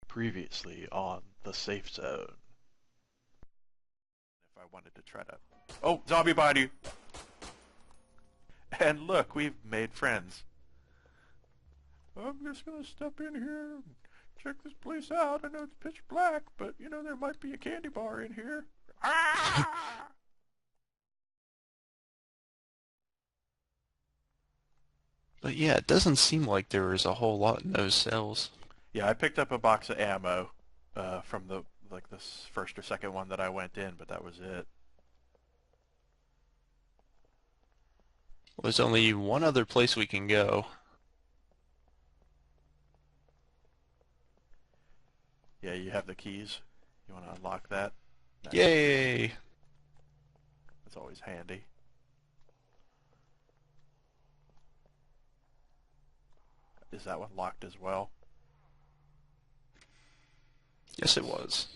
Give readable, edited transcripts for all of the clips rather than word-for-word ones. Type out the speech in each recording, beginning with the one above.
Previously on the safe zone. If I wanted to try to... Oh, zombie body! And look, we've made friends. I'm just gonna step in here and check this place out. I know it's pitch black, but, you know, there might be a candy bar in here. Ah! But yeah, it doesn't seem like there was a whole lot in those cells. Yeah, I picked up a box of ammo from the first or second one that I went in, but that was it. There's only one other place we can go. Yeah, you have the keys. You want to unlock that? Nice. Yay! That's always handy. Is that one locked as well? Yes, it was.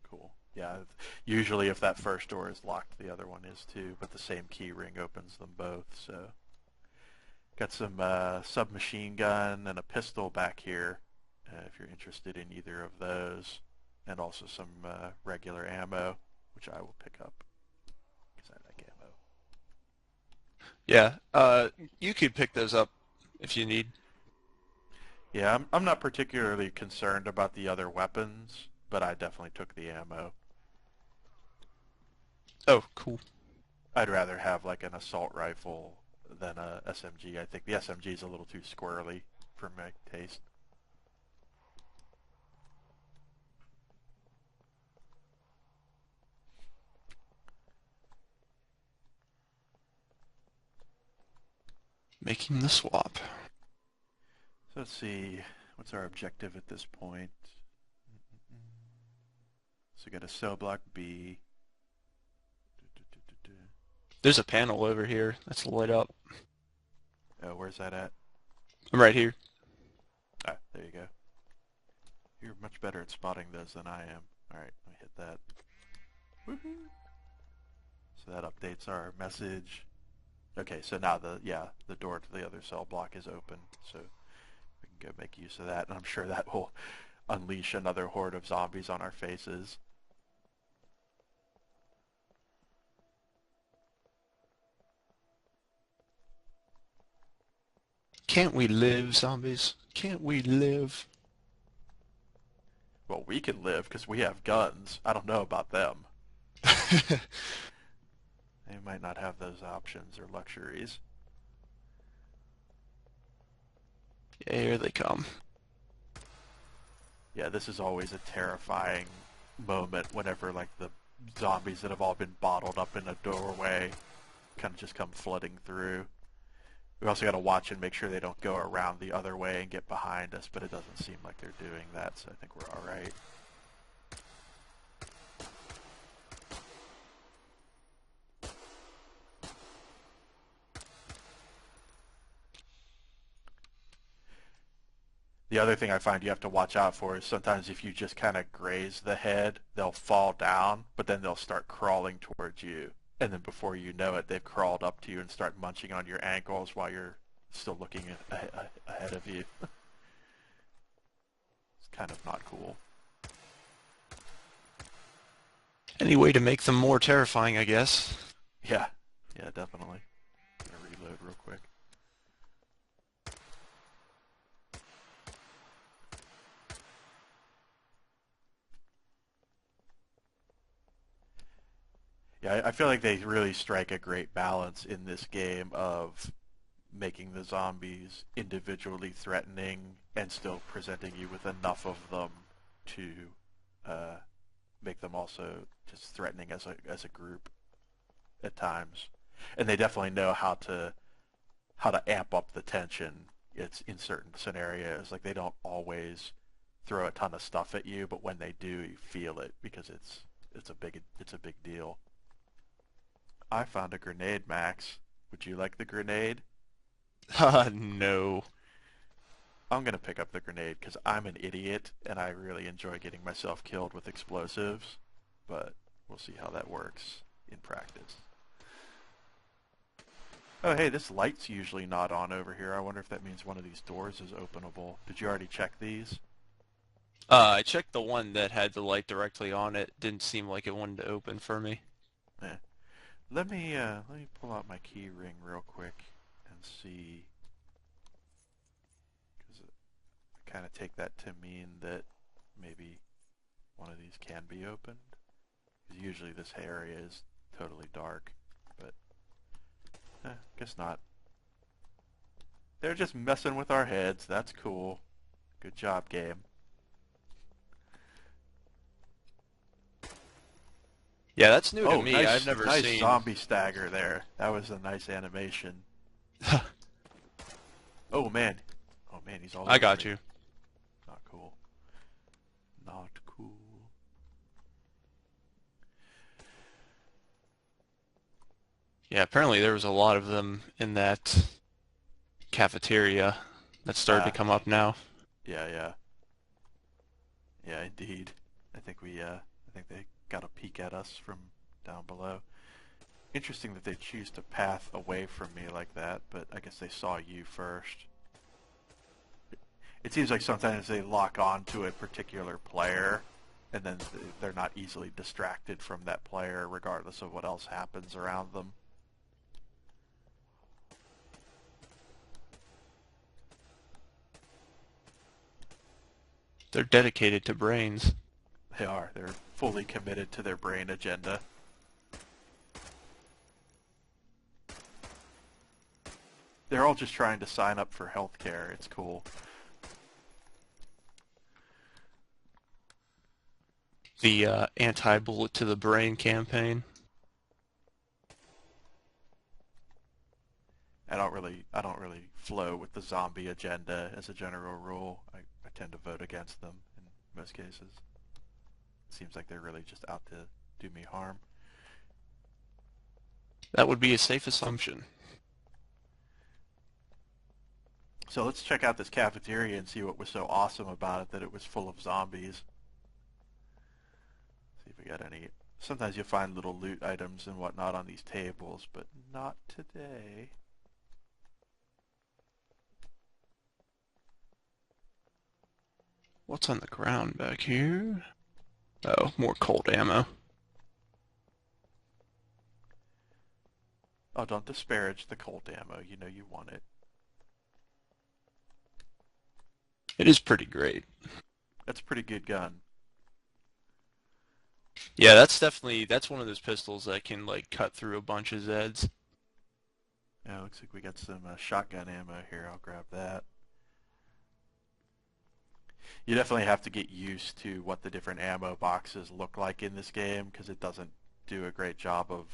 Cool. Yeah, usually if that first door is locked, the other one is too, but the same key ring opens them both, so. Got some submachine gun and a pistol back here, if you're interested in either of those, and also some regular ammo, which I will pick up, because I like ammo. Yeah, you could pick those up if you need. Yeah, I'm not particularly concerned about the other weapons, but I definitely took the ammo. Oh, cool. I'd rather have like an assault rifle than a SMG. I think the SMG is a little too squirrely for my taste. Making the swap. So let's see, what's our objective at this point? So we got a cell block B. There's a panel over here that's lit up. Oh, where's that at? I'm right here. Ah, there you go. You're much better at spotting those than I am. Alright, let me hit that. Woohoo! So that updates our message. Okay, so now the door to the other cell block is open, so we can go make use of that, and I'm sure that will unleash another horde of zombies on our faces. Can't we live, zombies? Can't we live? Well, we can live because we have guns. I don't know about them. They might not have those options or luxuries. Yeah, here they come. Yeah, this is always a terrifying moment whenever like the zombies that have all been bottled up in a doorway kind of just come flooding through. We also got to watch and make sure they don't go around the other way and get behind us, but it doesn't seem like they're doing that, so I think we're all right. The other thing I find you have to watch out for is sometimes if you just kind of graze the head, they'll fall down, but then they'll start crawling towards you. And then before you know it, they've crawled up to you and start munching on your ankles while you're still looking ahead of you. It's kind of not cool. Any way to make them more terrifying, I guess. Yeah, yeah, definitely. I'm gonna reload real quick. Yeah, I feel like they really strike a great balance in this game of making the zombies individually threatening and still presenting you with enough of them to uh, make them also just threatening as a group at times. And they definitely know how to amp up the tension. It's in certain scenarios. Like they don't always throw a ton of stuff at you, but when they do, you feel it because it's a big deal. I found a grenade, Max. Would you like the grenade? No. I'm going to pick up the grenade because I'm an idiot and I really enjoy getting myself killed with explosives, but we'll see how that works in practice. Oh, hey, this light's usually not on over here. I wonder if that means one of these doors is openable. Did you already check these? I checked the one that had the light directly on it. Didn't seem like it wanted to open for me. Eh. Let me pull out my key ring real quick and see, because I kind of take that to mean that maybe one of these can be opened. Because usually this area is totally dark, but guess not. They're just messing with our heads. That's cool. Good job, game. Yeah, that's new to Oh, me. I've nice, never nice seen. zombie stagger there. That was a nice animation. Oh man, oh man, he's all I over got me. you. Not cool. Not cool. Yeah, apparently there was a lot of them in that cafeteria that started to Ah, come up now. yeah, yeah, yeah, indeed. I think they got a peek at us from down below. Interesting that they choose to path away from me like that, but I guess they saw you first. It seems like sometimes they lock on to a particular player, and then they're not easily distracted from that player regardless of what else happens around them. They're dedicated to brains. They are. They're fully committed to their brain agenda. They're all just trying to sign up for healthcare. It's cool. The anti-bullet to the brain campaign. I don't really flow with the zombie agenda as a general rule. I tend to vote against them in most cases. It seems like they're really just out to do me harm. That would be a safe assumption. So let's check out this cafeteria and see what was so awesome about it that it was full of zombies. See if we got any. Sometimes you'll find little loot items and whatnot on these tables, but not today. What's on the ground back here? Oh, more cold ammo. Oh, don't disparage the Colt ammo. You know you want it. It is pretty great. That's a pretty good gun. Yeah, that's one of those pistols that can like cut through a bunch of Zeds. Yeah, looks like we got some shotgun ammo here. I'll grab that. You definitely have to get used to what the different ammo boxes look like in this game because it doesn't do a great job of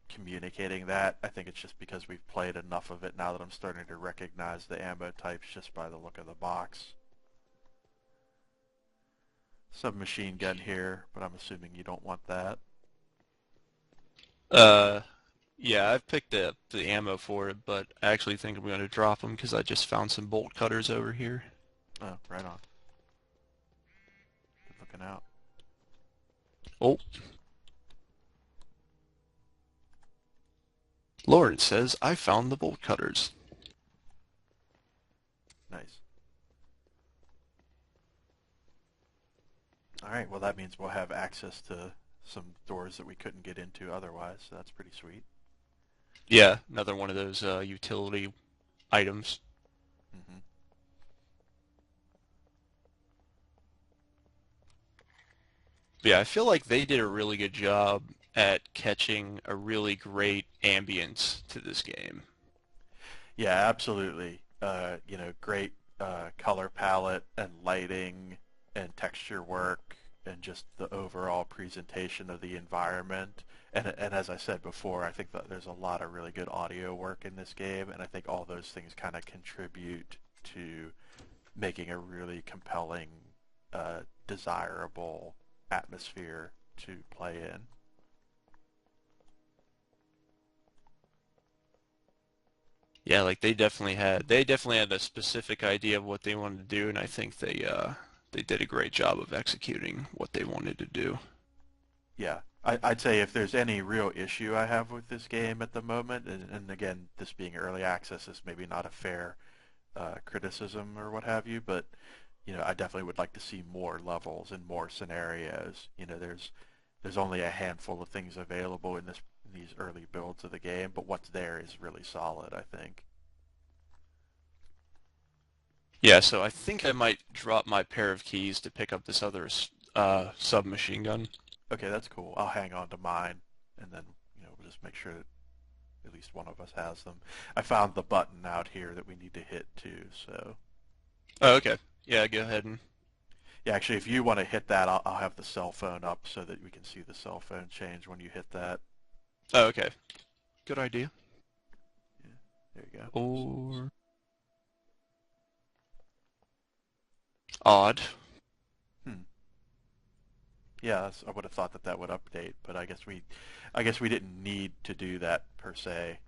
communicating that. I think it's just because we've played enough of it now that I'm starting to recognize the ammo types just by the look of the box. Submachine gun here, but I'm assuming you don't want that. Uh, yeah, I've picked up the ammo for it, but I actually think I'm going to drop them because I just found some bolt cutters over here. Oh, right on. Good looking out. Oh, Lauren says I found the bolt cutters. Nice. Alright, well that means we'll have access to some doors that we couldn't get into otherwise, so that's pretty sweet. Yeah, another one of those utility items. Hmm. Yeah, I feel like they did a really good job at catching a really great ambience to this game. Yeah, absolutely. Great color palette and lighting and texture work and just the overall presentation of the environment. And as I said before, I think that there's a lot of really good audio work in this game, and I think all those things kind of contribute to making a really compelling, desirable atmosphere to play in. Yeah, like they definitely had a specific idea of what they wanted to do, and I think they did a great job of executing what they wanted to do. Yeah, I'd say if there's any real issue I have with this game at the moment, and again, this being early access is maybe not a fair criticism or what have you, but I definitely would like to see more levels and more scenarios. There's only a handful of things available in these early builds of the game, but what's there is really solid, I think. Yeah, so I think I might drop my pair of keys to pick up this other submachine gun. Okay, that's cool. I'll hang on to mine, and then we'll just make sure that at least one of us has them. I found the button out here that we need to hit too, so Oh, okay. Yeah, go ahead and... yeah. Actually, if you want to hit that, I'll have the cell phone up so that we can see the cell phone change when you hit that. Oh, okay. Good idea. Yeah, there you go. Or... Odd. Hmm. Yeah, I would have thought that that would update, but I guess we didn't need to do that per se.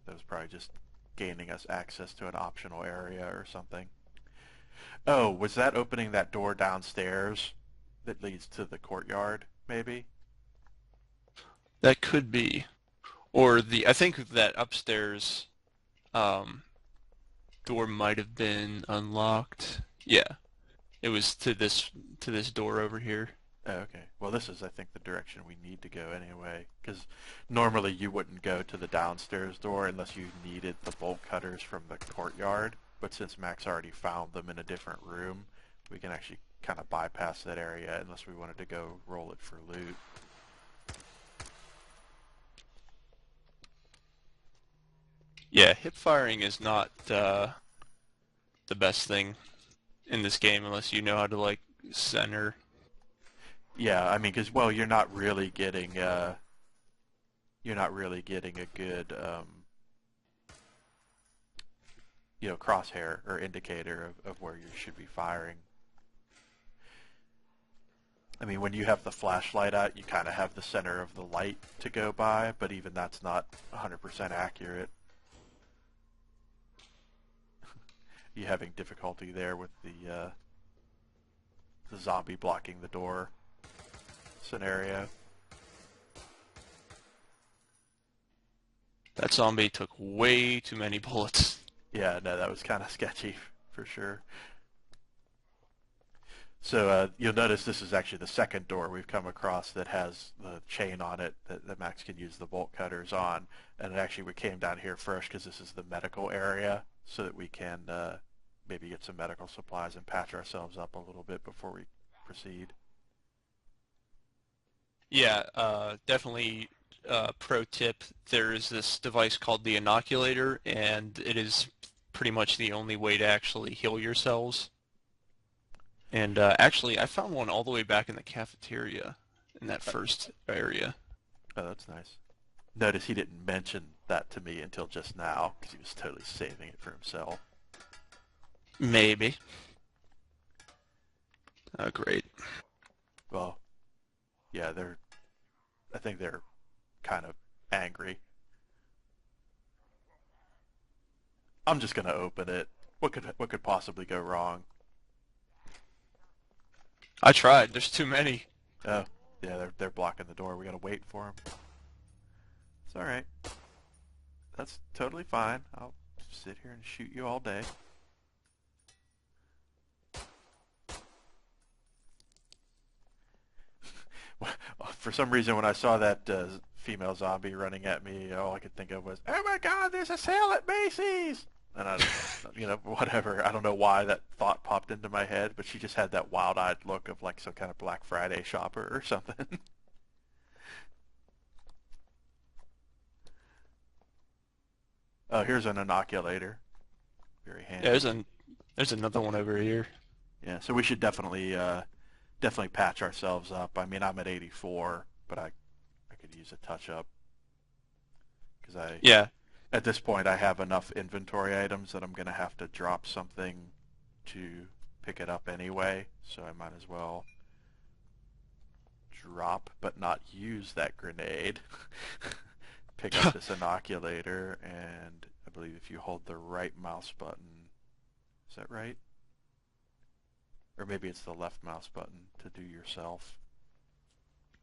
That was probably just gaining us access to an optional area or something. Oh, was that opening that door downstairs that leads to the courtyard, maybe? That could be. Or I think that upstairs um, door might have been unlocked. Yeah, it was to this door over here. Oh, okay. Well, this is, I think, the direction we need to go anyway, because normally you wouldn't go to the downstairs door unless you needed the bolt cutters from the courtyard, but since Max already found them in a different room, we can actually kind of bypass that area unless we wanted to go roll it for loot. Yeah, hip firing is not the best thing in this game unless you know how to like center. Yeah, I mean, because well, you're not really getting a good crosshair or indicator of where you should be firing. I mean, when you have the flashlight out, you kind of have the center of the light to go by, but even that's not 100% accurate. You having difficulty there with the zombie blocking the door scenario. That zombie took way too many bullets. Yeah, no, that was kind of sketchy for sure. So you'll notice this is actually the second door we've come across that has the chain on it that Max can use the bolt cutters on. And actually we came down here first because this is the medical area so that we can maybe get some medical supplies and patch ourselves up a little bit before we proceed. Yeah, definitely pro tip, there is this device called the inoculator, and it is pretty much the only way to actually heal yourselves. And actually, I found one all the way back in the cafeteria in that first area. Oh, that's nice. Notice he didn't mention that to me until just now because he was totally saving it for himself. Maybe. Oh, great. Well, yeah, I think they're kind of angry. I'm just gonna open it. What could possibly go wrong? I tried. There's too many. Oh, yeah, they're blocking the door. We gotta wait for them. It's all right. That's totally fine. I'll sit here and shoot you all day. For some reason, when I saw that female zombie running at me, all I could think of was, "Oh my God, there's a sale at Macy's!" And whatever. I don't know why that thought popped into my head, but she just had that wild-eyed look of like some kind of Black Friday shopper or something. Oh, here's an inoculator. Very Yeah, handy. there's another one over here. Yeah, so we should definitely patch ourselves up. I mean, I'm at 84, but I could use a touch up because Yeah. at this point I have enough inventory items that I'm gonna have to drop something to pick it up anyway. So I might as well drop but not use that grenade. Pick up this inoculator, and I believe if you hold the right mouse button, is that right? Or maybe it's the left mouse button to do yourself.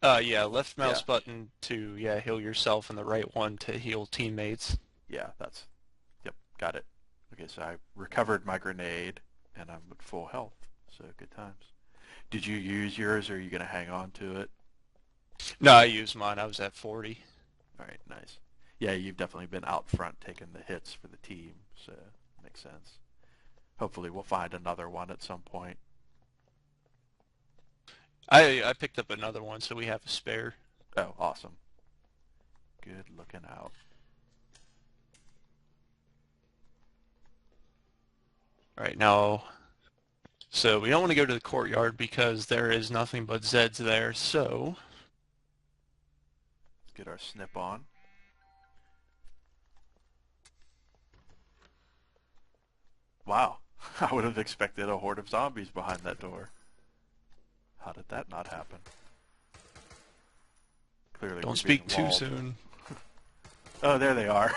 Yeah, left Yeah, mouse button to, yeah, heal yourself and the right one to heal teammates. yeah, yep, got it. Okay, so I recovered my grenade, And I'm at full health, so good times. Did you use yours, or are you going to hang on to it? No, I used mine. I was at 40. All right, nice. Yeah, you've definitely been out front taking the hits for the team, so makes sense. Hopefully we'll find another one at some point. I picked up another one, so we have a spare. Oh, awesome. Good looking out. All right, now, so we don't want to go to the courtyard because there is nothing but Zeds there, so Let's get our snip on. Wow, I would have expected a horde of zombies behind that door. How did that not happen? Clearly we're don't being speak too walled. soon. Oh, there they are.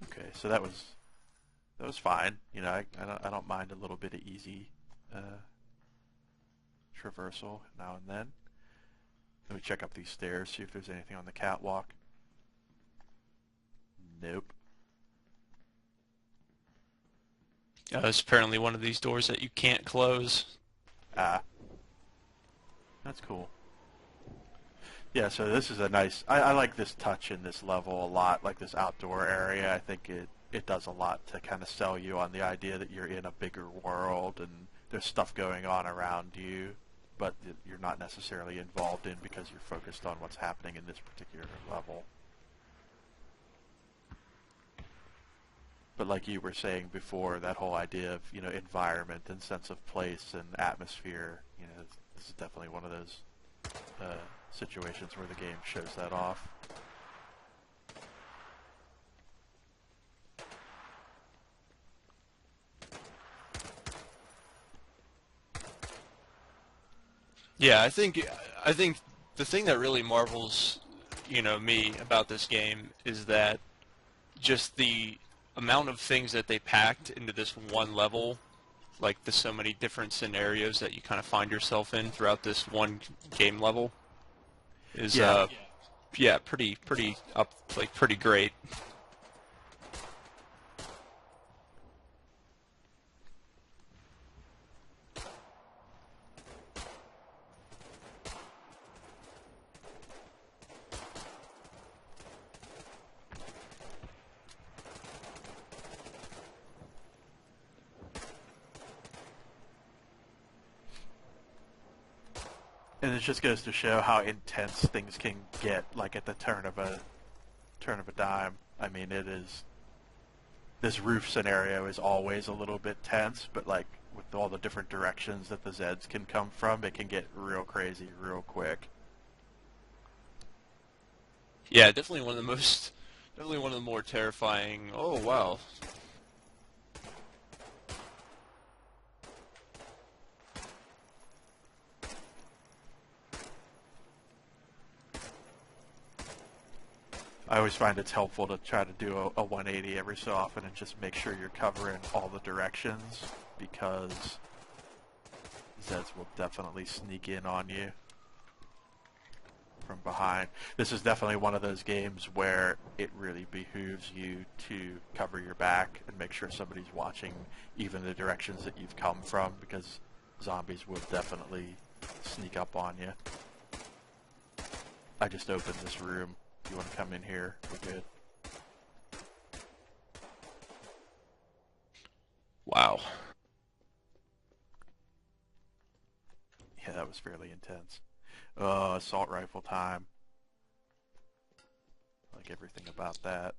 Okay, so that was fine. You know, I don't mind a little bit of easy traversal now and then. Let me check up these stairs, see if there's anything on the catwalk. Nope. It's apparently one of these doors that you can't close. Ah, that's cool. Yeah, so this is a nice, I like this touch in this level a lot, like this outdoor area. I think it does a lot to kind of sell you on the idea that you're in a bigger world and there's stuff going on around you, but that you're not necessarily involved in because you're focused on what's happening in this particular level. But like you were saying before, that whole idea of, you know, environment and sense of place and atmosphere, you know, this is definitely one of those situations where the game shows that off. Yeah, I think the thing that really marvels, me about this game is that just the amount of things that they packed into this one level, like the so many different scenarios that you kind of find yourself in throughout this one game level is Yeah, yeah, pretty up like pretty great. and it just goes to show how intense things can get, like at the turn of a dime. I mean, it is this roof scenario is always a little bit tense, but like with all the different directions that the Zeds can come from, it can get real crazy real quick. Yeah, definitely one of the more terrifying. Oh wow. I always find it's helpful to try to do a 180 every so often and just make sure you're covering all the directions, because Zeds will definitely sneak in on you from behind. This is definitely one of those games where it really behooves you to cover your back and make sure somebody's watching even the directions that you've come from, because zombies will definitely sneak up on you. I just opened this room. If you want to come in here, we're good. Wow. Yeah, that was fairly intense. Assault rifle time. I like everything about that.